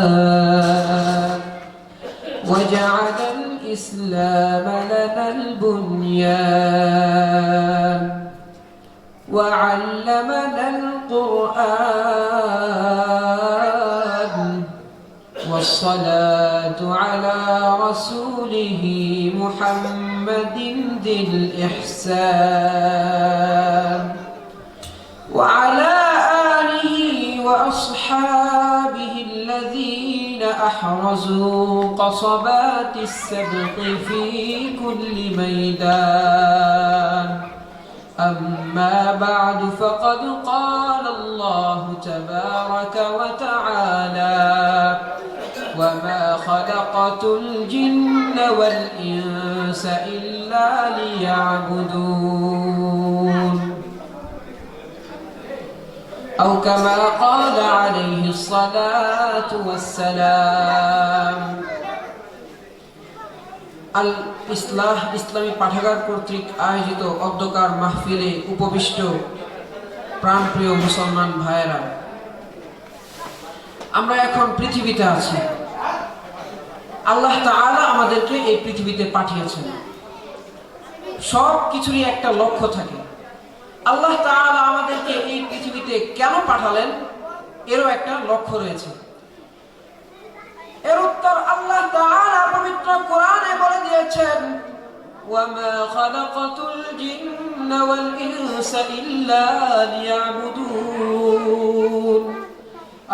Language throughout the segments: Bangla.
الإنسان وجعل الإسلام لنا البنيان وعلمنا القرآن والصلاة على رسوله محمد ذي الإحسان وعلى آله وأصحابه الذين أحرزوا قصبات السبق في كل ميدان أما بعد فقد قال الله تبارك وتعالى وما خلقت الجن والإنس إلا ليعبدون أو كما قال عليه الصلاة والسلام ইসলামী পাঠাগার কর্তৃক আয়োজিত অধ্যকার মাহফিলে উপবিষ্ট প্রাণপ্রিয় মুসলমান ভাইয়েরা, আমরা এখন পৃথিবীতে আছি। আল্লাহ তাআলা আমাদেরকে এই পৃথিবীতে পাঠিয়েছেন। সব কিছুরই একটা লক্ষ্য থাকে। আল্লাহ তাআলা আমাদেরকে এই পৃথিবীতে কেন পাঠালেন এরও একটা লক্ষ্য রয়েছে। এর উত্তর আল্লাহ তাআলা পবিত্র কোরআনে বলে দিয়েছেন, ওয়ামা খালাকাতুল জিন্না ওয়াল ইনসা ইল্লা লিয়াবুদুন।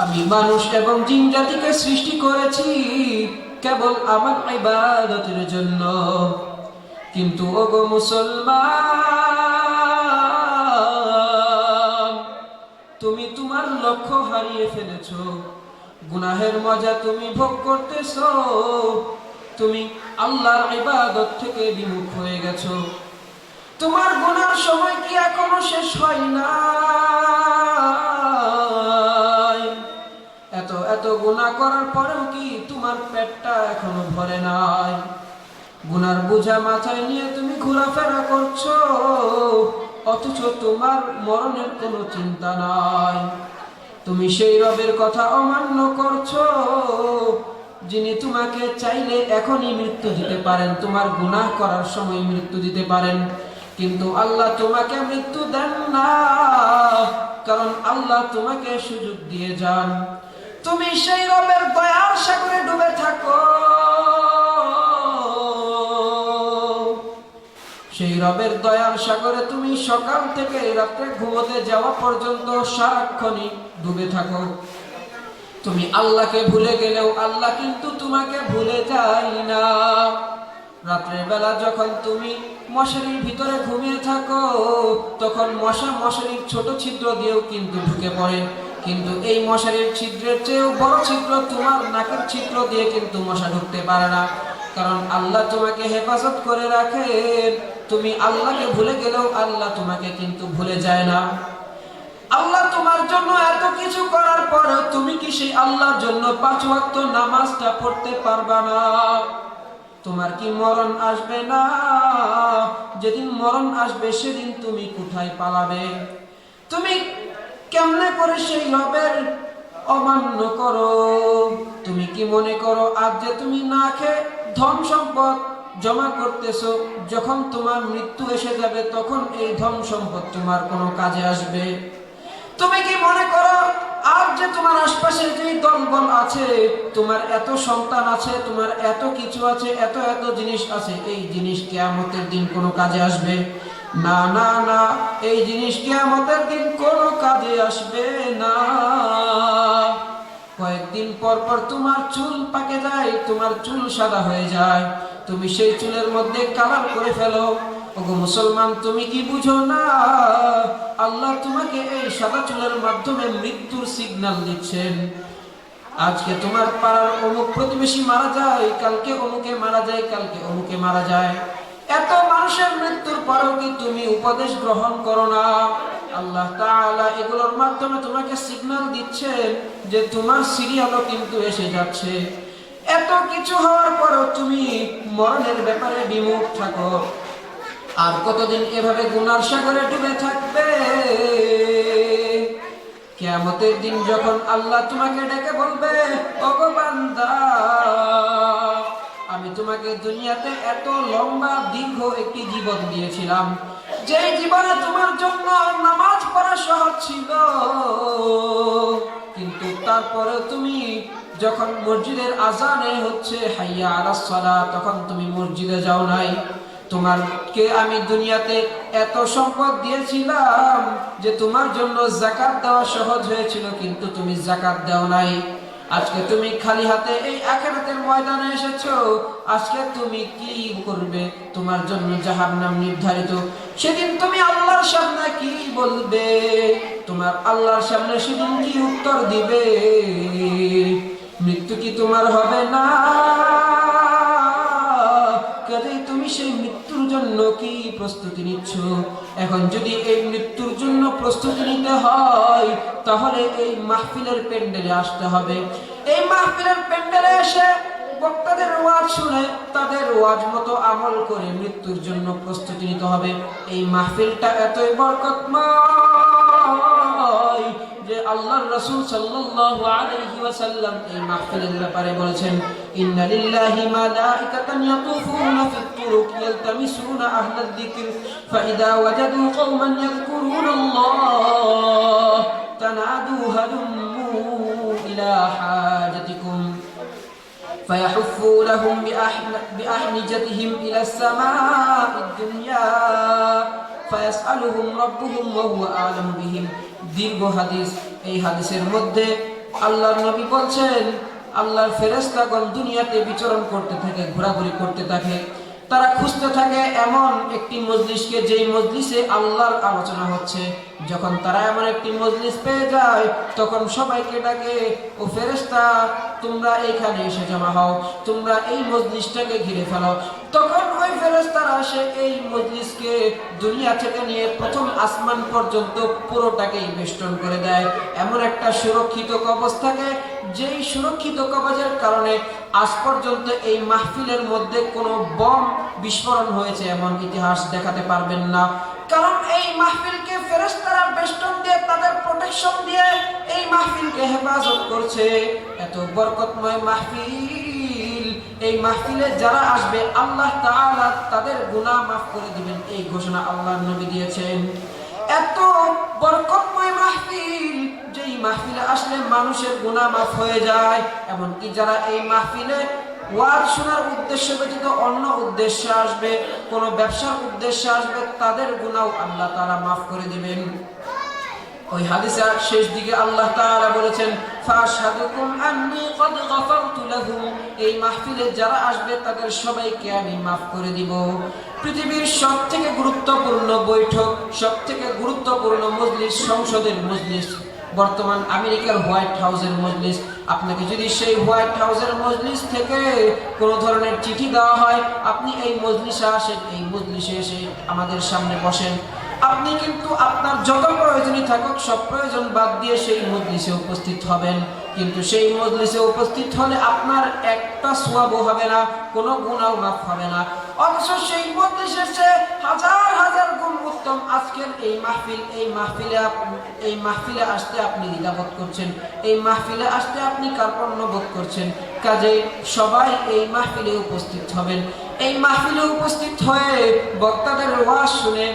আমি মানুষ এবং জিন জাতিকে সৃষ্টি করেছি কেবল আমার ইবাদতের জন্য। কিন্তু ওগো মুসলমান, তুমি তোমার লক্ষ্য হারিয়ে ফেলেছো। গুনাহের মজা তুমি ভোগ করতেছো। তুমি আল্লাহর ইবাদত থেকে বিমুখ হয়ে গেছো। তোমার গুনার সময় কি এখনো শেষ হয় না? এত গুনাহ করার পরেও কি তোমার পেটটা এখনো ভরে নাই? গুনার বোঝা মাথায় নিয়ে তুমি ঘোরাফেরা করছো, অথচ তোমার মরণের কোনো চিন্তা নাই। তুমি সেই রবের কথা অমান্য করছো যিনি তোমাকে চাইলে এখনই মৃত্যু দিতে পারেন, তোমার গুনাহ করার সময় মৃত্যু দিতে পারেন। কিন্তু আল্লাহ তোমাকে মৃত্যু দেন না, কারণ আল্লাহ তোমাকে সুযোগ দিয়ে যান। তুমি সেই রবের দয়ার সাগরে ডুবে থাকো। সেই রবের দয়ার সাগরে তুমি সকাল থেকে রাতে ঘুমোতে যাওয়া পর্যন্ত সারাক্ষণই ডুবে থাকো। তুমি আল্লাহকে ভুলে গেলেও আল্লাহ কিন্তু তোমাকে ভুলে যায় না। রাতের বেলা যখন তুমি মশারির ভিতরে ঘুমিয়ে থাকো, তখন মশা মশারির ছোট ছিদ্র দিয়েও কিন্তু ঢুকে পড়ে। কিন্তু এই মশারির ছিদ্রের চেয়েও বড় ছিদ্র তোমার নাকের ছিদ্র দিয়ে কিন্তু মশা ঢুকতে পারে না, কারণ আল্লাহ তোমাকে হেফাজত করে রাখেন। তুমি আল্লাহকে ভুলে গেলেও আল্লাহ তোমাকে কিন্তু ভুলে যায় না। আল্লাহ তোমার জন্য এত কিছু করার পরেও তুমি কি সেই আল্লাহর জন্য 5 ওয়াক্ত নামাজটা পড়তে পারবা না? তোমার কি মরণ আসবে না? যেদিন মরণ আসবে সেদিন তুমি কোথায় পালাবে? তুমি কেমনে করে সেই রবের অমান্য করো? তুমি কি মনে করো আজ যে তুমি না খেয়ে ধন সম্পদ জমা করতেছো, যখন তোমার মৃত্যু এসে যাবে তখন এই ধন সম্পদ তোমার কোনো কাজে আসবে? তুমি কি মনে করো আজ যে তোমার আশপাশে যে দলবল আছে, তোমার এত সন্তান আছে, তোমার এত কিছু আছে, এত জিনিস আছে, এই জিনিস কিয়ামতের দিন কোনো কাজে আসবে? না না না, এই জিনিস কিয়ামতের দিন কোনো কাজে আসবে না। কয়েকদিন পর পর তোমার চুল পাকে যায়, তোমার চুল সাদা হয়ে যায়, তুমি সেই চুলের মধ্যে কালার করে ফেলো। ওগো মুসলমান, তুমি কি বুঝো না আল্লাহ তোমাকে এই সাদা চুলের মাধ্যমে মৃত্যুর সিগন্যাল দিচ্ছেন? আজকে তোমার পাড়ার অমুক প্রতিবেশী মারা যায়, কালকে অমুকে মারা যায়, কালকে অমুকে মারা যায়। এত মানুষের মৃত্যুর পরেও কি তুমি উপদেশ গ্রহণ করো না? আল্লাহ তাআলা এগুলোর মাধ্যমে তোমাকে সিগন্যাল দিচ্ছেন যে তোমার সিরিয়ালও কিন্তু এসে যাচ্ছে। এত কিছু হওয়ার পরেও তুমি মরণের ব্যাপারে বিমুখ থাকো। আর কতদিন এভাবে গুনার সাগরে ডুবে থাকবে? কিয়ামতের দিন যখন আল্লাহ তোমাকে ডেকে বলবে, ওগো বান্দা, আমি তোমাকে দুনিয়াতে এত লম্বা দীর্ঘ একটি জীবন দিয়েছিলাম, যে জীবনে তোমার জন্য নামাজ পড়া সহজ ছিল, কিন্তু তারপরে তুমি যখন মসজিদের আজানে হচ্ছে হাইয়া আলাস সালাত, তখন তুমি মসজিদে যাও নাই। তোমাকে আমি দুনিয়াতে এত সম্পদ দিয়েছিলাম যে তোমার জন্য যাকাত দেওয়া সহজ হয়েছিল, কিন্তু তুমি যাকাত দাও নাই। আজকে তুমি খালি হাতে এই আখিরাতের ময়দানে এসেছো, আজকে তুমি কি করবে? তোমার জন্য জাহান্নাম নির্ধারিত। সেদিন তুমি আল্লাহর সামনে কি বলবে? তোমার আল্লাহর সামনে সেদিন কি উত্তর দিবে? মৃত্যু কি তোমার হবে না? কাজে তুমি সেই মৃত্যুর জন্য কি প্রস্তুতি নিচ্ছ? এখন যদি এই মৃত্যুর জন্য প্রস্তুতি নিতে হয়, তাহলে এই মাহফিলের প্যান্ডেলে আসতে হবে। এই মাহফিলের প্যান্ডেলে এসে বক্তাদের ওয়াজ শুনে তাদের ওয়াজ মতো আমল করে মৃত্যুর জন্য প্রস্তুতি নিতে হবে। এই মাহফিলটা এতই বরকতময় যে আল্লাহর রাসূল সাল্লাল্লাহু আলাইহি ওয়াসাল্লাম এই মাহফিলের ব্যাপারে বলেছেন, ইন্না লিল্লাহি মালাইকাতান ইয়াতুফুনা ফিত তুরুক ইয়ালতামিসুনা আহলাদ যিকর ফাইদা ওয়াজাদু কওমান ইয়াযকুরুনাল্লাহ তানাদু হালুম্মু ইলা হাজাতিকুম فيحفوا لهم بأحنجتهم إلى السماء الدنيا فيسألهم ربهم وهو أعلم بهم। দীর্ঘ হাদিস। এই হাদিসের মধ্যে আল্লাহর নবী বলছেন, আল্লাহর ফেরেশতাগণ দুনিয়াতে বিচরণ করতে থাকে, ঘোরাঘুরি করতে থাকে। তারা খুঁজতে থাকে এমন একটি মজলিসকে যেই মজলিসে আল্লাহর আলোচনা হচ্ছে। যখন তারা এমন একটি মজলিস পেয়ে যায়, তখন সবাইকে ডাকে, ও ফেরেশতা, তোমরা এইখানে এসে জমা হও, তোমরা এই মজলিসটাকে ঘিরে ফেলো। তখন ওই ফেরেশতারা আসে এই মজলিসকে দুনিয়া থেকে নিয়ে প্রথম আসমান পর্যন্ত পুরোটাকেই বেষ্টন করে দেয়। এমন একটা সুরক্ষিত কবচ থাকে, যেই সুরক্ষিত কবচের কারণে আজ পর্যন্ত এই মাহফিলের মধ্যে কোনো বম বিস্ফোরণ হয়েছে এমন ইতিহাস দেখাতে পারবেন না। কারণ এই মাহফিলকে ফেরেশতারা বেষ্টন দিয়ে, তাদের প্রোটেকশন দিয়ে এই মাহফিলকে হেফাজত করছে। এত বরকতময় মাহফিল, এই মাহফিলে যারা আসবে আল্লাহ তাআলা তাদের গুনাহ মাফ করে দিবেন, এই ঘোষণা আল্লাহর নবী দিয়েছেন। এত বরকতময় মাহফিল, যেই মাহফিলে আসলে মানুষের গুনাহ মাফ হয়ে যায়। এমনকি যারা এই মাহফিলে ওয়াজ শোনার উদ্দেশ্য ব্যতীত অন্য উদ্দেশ্যে আসবে, কোনো ব্যবসার উদ্দেশ্যে আসবে, তাদের গুনাহ আল্লাহ তাআলা মাফ করে দিবেন। ওই হাদিসের শেষ দিকে আল্লাহ তাআলা বলেছেন, ফাশহাদুকুম আন্নী ক্বাদ গফারতু লাহুম। এই মাহফিলে যারা আসবে তাদের সবাইকে আমি মাফ করে দিব। পৃথিবীর সবথেকে গুরুত্বপূর্ণ বৈঠক, সবথেকে গুরুত্বপূর্ণ মজলিস সংসদের মজলিস, বর্তমান আমেরিকার হোয়াইট হাউসের মজলিস। আপনাকে যদি সেই হোয়াইট হাউসের মজলিস থেকে কোনো ধরনের চিঠি দেওয়া হয়, আপনি এই মজলিসে আসেন, এই মজলিসে এসে আমাদের সামনে বসেন। আপনি কিন্তু আপনার যত প্রয়োজনই থাকুক সব প্রয়োজন বাদ দিয়ে সেই মজলিসে উপস্থিত হবেন। কিন্তু সেই মজলিসে উপস্থিত হলে আপনার একটা সওয়াবও হবে না, কোনো গুনাহও মাফ হবে না। অথচ সেই মজলিসের চেয়ে হাজার হাজার গুণ উত্তম আজকের এই মাহফিল। এই মাহফিলে আসতে আপনি দ্বিধাবোধ করছেন, এই মাহফিলে আসতে আপনি কার্পণ্য বোধ করছেন। কাজে সবাই এই মাহফিলে উপস্থিত হবেন। এই মাহফিলে উপস্থিত হয়ে বক্তাদের ওয়াজ শুনে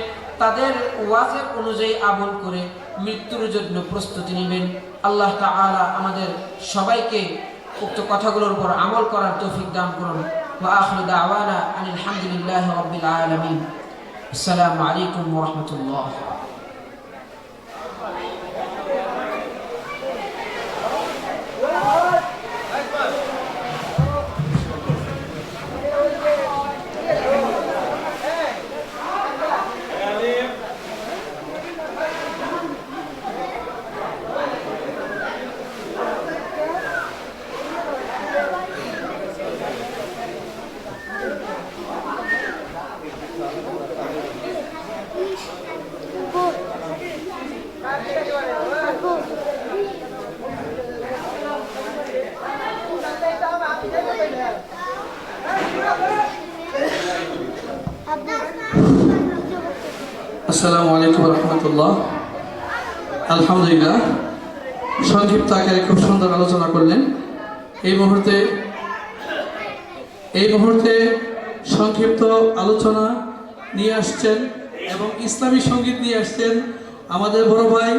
তাদের ওয়াজের অনুযায়ী আমল করে মৃত্যুর জন্য প্রস্তুতি নেবেন। আল্লাহ তাআলা আমাদের সবাইকে উক্ত কথাগুলোর উপর আমল করার তৌফিক দান করুন। ওয়া আখিরু দাওয়ানা আনিল হামদুলিল্লাহি রাব্বিল আলামিন। আসসালামু আলাইকুম ওয়া রাহমাতুল্লাহ। আসসালামু আলাইকুম ওয়া রাহমাতুল্লাহ। আলহামদুলিল্লাহ, সংক্ষিপ্ত আকারে খুব সুন্দর আলোচনা করলেন। এই মুহূর্তে সংক্ষিপ্ত আলোচনা নিয়ে আসছেন এবং ইসলামী সঙ্গীত নিয়ে আসছেন আমাদের বড় ভাই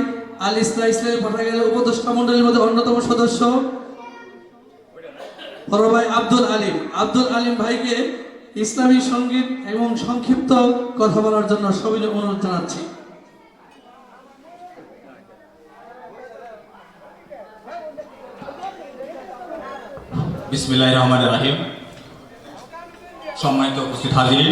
আল ইসলাম ইসলামী পাঠাগারের উপদেষ্টা মণ্ডলীর মধ্যে অন্যতম সদস্য বড় ভাই আব্দুল আলিম ভাইকে ইসলামী সঙ্গীত এবং সংক্ষিপ্ত কথা বলার জন্য সবিনয় অনুরোধ জানাচ্ছি। বিসমিল্লাহির রহমানির রহিম। সম্মানিত উপস্থিত হাজির,